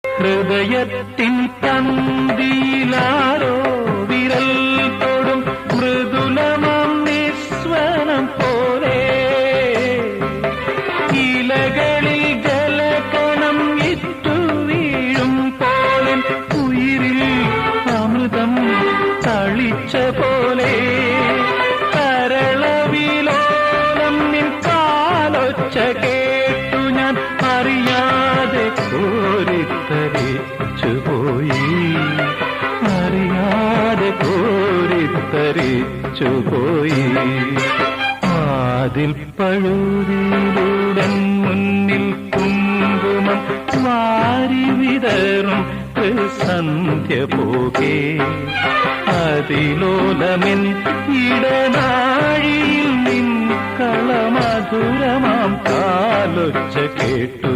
ഹൃദയത്തിൻ തന്തിയിലാരോ വിരൽ തൊടും മൃദുലമാം നിസ്വനം പോലെ ഇലകളിൽ ജലകണം ഇറ്റു വീഴും പോലെ ഉയിരിൽ അമൃതം തളിച്ച പോലെ കരളവിലോലം നിൻ കാലൊച്ച കേട്ടു ഞാൻ അറിയാതെ കോരിത്തരിച്ചുപോയി അറിയാതെ കോരിത്തരിച്ചുപോയി അതിൽ പഴുതിലുടൻ മുന്നിൽ കുങ്കുമം വാരി വിതറും സന്ധ്യ പോകെ അതിലോലമെൻ ഇടനാഴിയിൽ നിൻ കളമധുരമാം കാലൊച്ച കേട്ടു